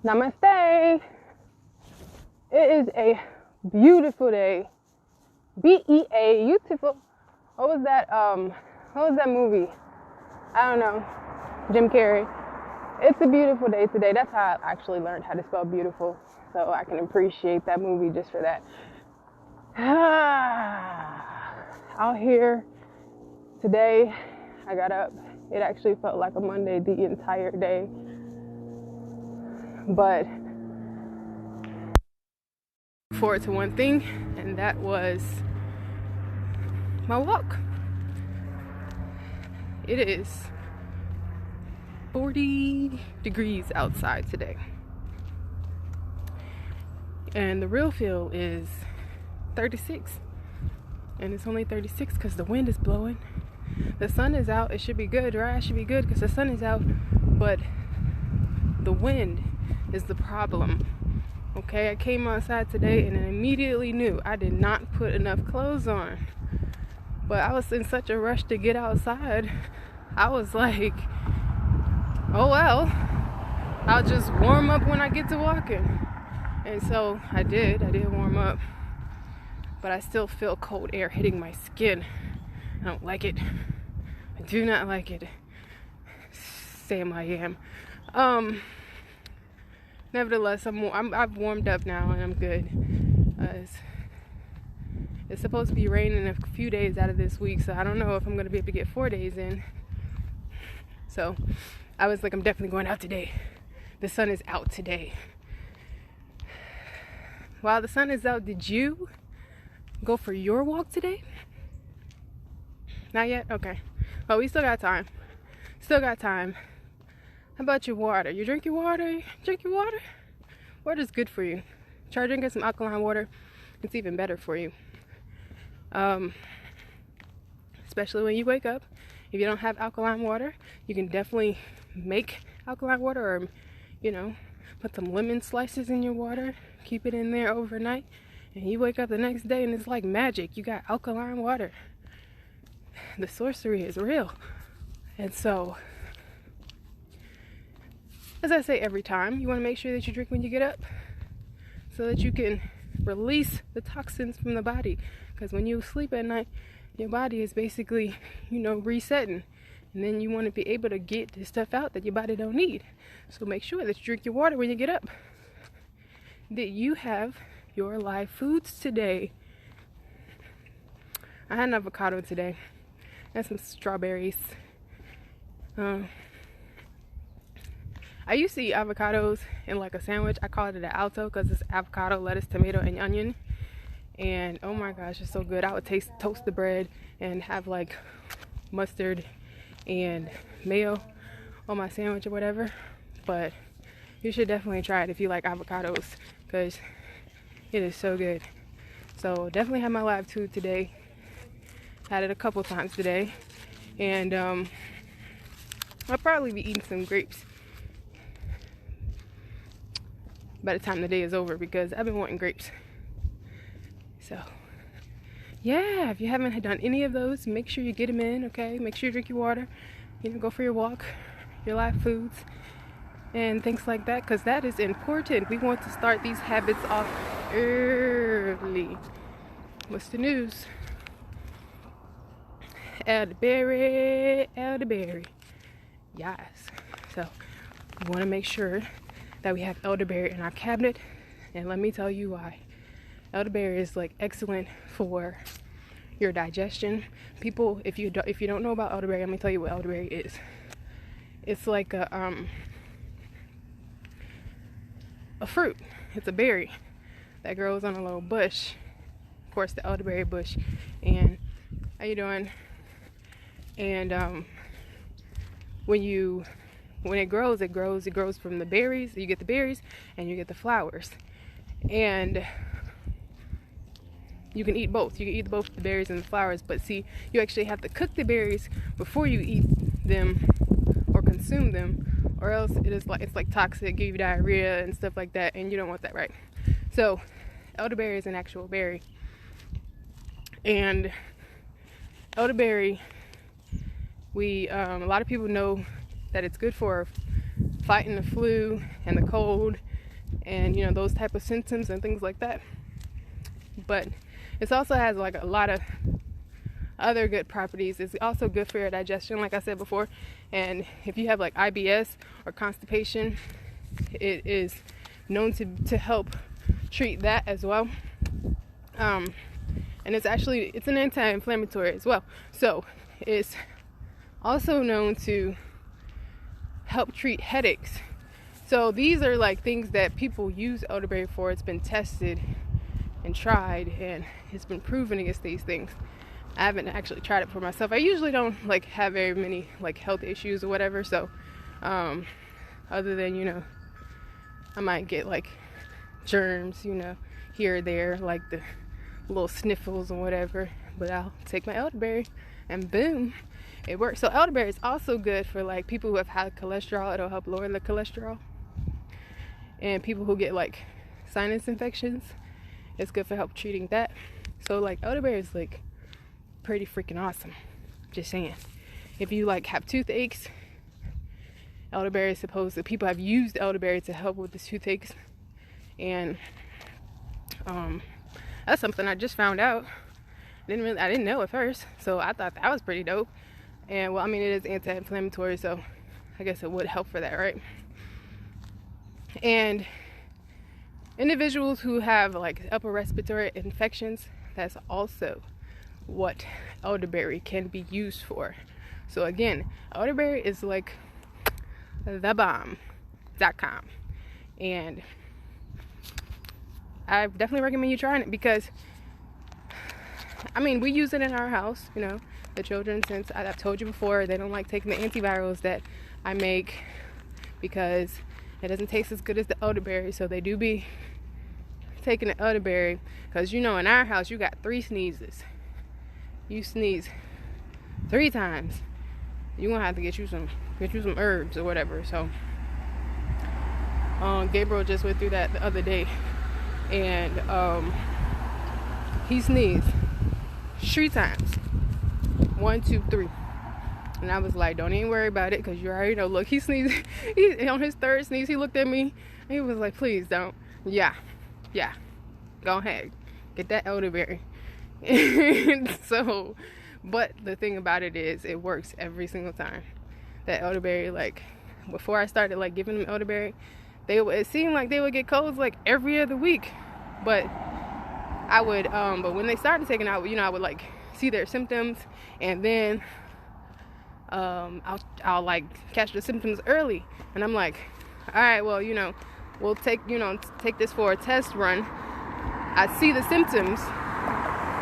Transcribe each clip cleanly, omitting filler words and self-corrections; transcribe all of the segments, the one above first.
Namaste. It is a beautiful day. B-E-A, beautiful. What was that movie? I don't know. Jim Carrey. It's a beautiful day today. That's how I actually learned how to spell beautiful. So I can appreciate that movie just for that. Out here today, I got up. It actually felt like a Monday the entire day. But forward to one thing, and that was my walk. It is 40 degrees outside today. And the real feel is 36. And it's only 36 because the wind is blowing. The sun is out. It should be good, right? It should be good because the sun is out. But the wind is the problem. Okay, I came outside today and I immediately knew I did not put enough clothes on. But I was in such a rush to get outside. I was like, oh well, I'll just warm up when I get to walking. And so I did warm up. But I still feel cold air hitting my skin. I don't like it. I do not like it. Sam I am. Nevertheless, I've warmed up now and I'm good. It's supposed to be raining a few days out of this week, so I don't know if I'm going to be able to get 4 days in. So I was like, I'm definitely going out today. The sun is out today. While the sun is out, did you go for your walk today? Not yet? Okay. Well, we still got time. How about your water? You drink your water? Water's good for you. Try drinking some alkaline water. It's even better for you. Especially when you wake up. If you don't have alkaline water, you can definitely make alkaline water or, put some lemon slices in your water. Keep it in there overnight. And you wake up the next day and it's like magic. You got alkaline water. The sorcery is real. And so, as I say every time, you want to make sure that you drink when you get up so that you can release the toxins from the body. Because when you sleep at night, your body is basically, resetting. And then you want to be able to get the stuff out that your body don't need. So make sure that you drink your water when you get up. That you have your live foods today. I had an avocado today. And some strawberries. I used to eat avocados in like a sandwich. I call it an alto because it's avocado, lettuce, tomato, and onion. And oh my gosh, it's so good. I would toast the bread and have like mustard and mayo on my sandwich or whatever. But you should definitely try it if you like avocados because it is so good. So definitely have my live food today. Had it a couple times today. And I'll probably be eating some grapes by the time the day is over because I've been wanting grapes. So yeah, if you haven't done any of those, make sure you get them in, okay? Make sure you drink your water, go for your walk, your live foods, and things like that, because that is important. We want to start these habits off early. What's the news? Elderberry. Yes. So we want to make sure that we have elderberry in our cabinet, and let me tell you why. Elderberry is like excellent for your digestion. People, if you don't know about elderberry, let me tell you what elderberry is. It's like a fruit. It's a berry that grows on a little bush. Of course, the elderberry bush. And how you doing? And when it grows from the berries. You get the berries and you get the flowers. And you can eat both. You can eat both the berries and the flowers, but see, you actually have to cook the berries before you eat them or consume them, or else it's like toxic, give you diarrhea and stuff like that, and you don't want that, right? So elderberry is an actual berry. And elderberry, a lot of people know that it's good for fighting the flu and the cold and those type of symptoms and things like that. But it also has like a lot of other good properties. It's also good for your digestion, like I said before. And if you have like IBS or constipation, it is known to help treat that as well. And it's an anti-inflammatory as well. So it's also known to help treat headaches. So these are like things that people use elderberry for. It's been tested and tried, and it's been proven against these things. I haven't actually tried it for myself. I usually don't like have very many like health issues or whatever. So other than I might get like germs here or there, like the little sniffles or whatever, but I'll take my elderberry and boom, it works. So elderberry is also good for like people who have high cholesterol. It'll help lower the cholesterol. And people who get like sinus infections, it's good for help treating that. So like elderberry is like pretty freaking awesome. Just saying. If you like have toothaches, elderberry is supposed to, people have used elderberry to help with the toothaches. And that's something I just found out. I didn't know at first, so I thought that was pretty dope. And well, I mean, it is anti-inflammatory, so I guess it would help for that, right? And individuals who have like upper respiratory infections, that's also what elderberry can be used for. So again, elderberry is like thebomb.com, and I definitely recommend you trying it, because I mean, we use it in our house, the children, since I've told you before, they don't like taking the antivirals that I make because it doesn't taste as good as the elderberry. So they do be taking the elderberry, because in our house you got 3 sneezes. You sneeze 3 times, you're gonna have to get you some herbs or whatever. So Gabriel just went through that the other day, and he sneezed 3 times. 1, 2, 3. And I was like, don't even worry about it, because you already know. Look, he sneezed. On his 3rd sneeze, he looked at me and he was like, please don't. Yeah, go ahead, get that elderberry. So, but the thing about it is, it works every single time. That elderberry, like before I started like giving them elderberry, it seemed like they would get colds like every other week. But I would but when they started taking out, I would like see their symptoms, and then I'll like catch the symptoms early, and I'm like, all right, well, we'll take this for a test run. I see the symptoms,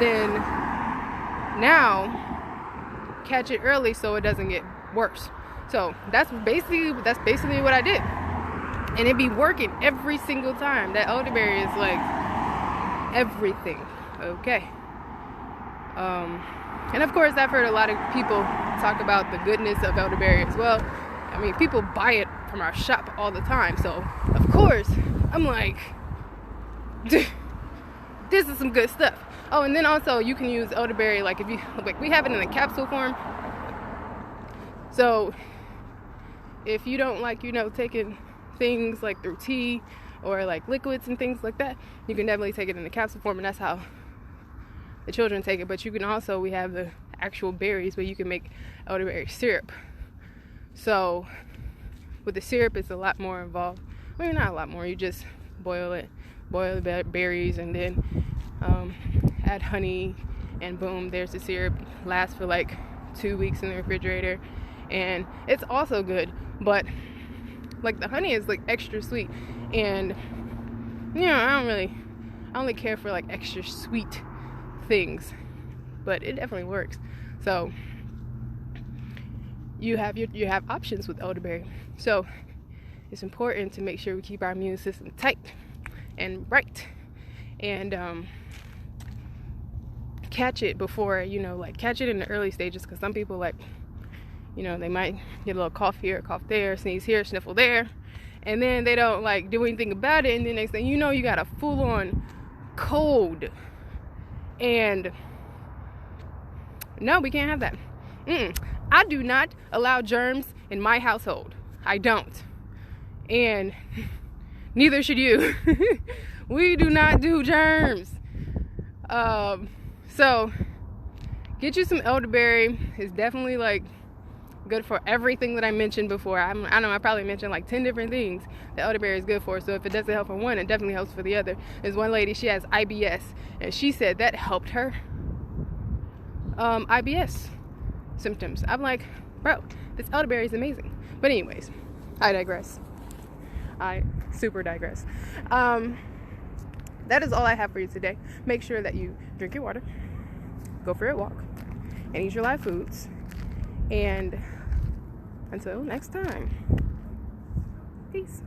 then now catch it early so it doesn't get worse. So that's basically what I did, and it be working every single time. That elderberry is like everything. Okay. And of course, I've heard a lot of people talk about the goodness of elderberry as well. I mean, people buy it from our shop all the time, so of course I'm like, this is some good stuff. Oh, and then also you can use elderberry, like if you like, we have it in a capsule form. So if you don't like taking things like through tea or like liquids and things like that, you can definitely take it in a capsule form, and that's how the children take it. But you can also, we have the actual berries where you can make elderberry syrup. So with the syrup, it's a lot more involved. I mean, not a lot more. You just boil the berries, and then add honey, and boom, there's the syrup. Lasts for like 2 weeks in the refrigerator, and it's also good. But like the honey is like extra sweet, and I only care for like extra sweet things, but it definitely works. So you have options with elderberry. So it's important to make sure we keep our immune system tight and right, and catch it before, catch it in the early stages, because some people they might get a little cough here, cough there, sneeze here, sniffle there, and then they don't like do anything about it, and then next thing you know, you got a full-on cold. And no, we can't have that. I do not allow germs in my household. I don't. And Neither should you. We do not do germs. So get you some elderberry. It's definitely like good for everything that I mentioned before. I know I probably mentioned like 10 different things that elderberry is good for. So if it doesn't help for one, it definitely helps for the other. There's one lady, she has IBS, and she said that helped her IBS symptoms. I'm like, bro, this elderberry is amazing. But anyways, I digress. I super digress. That is all I have for you today. Make sure that you drink your water, go for a walk, and eat your live foods. And until next time, peace.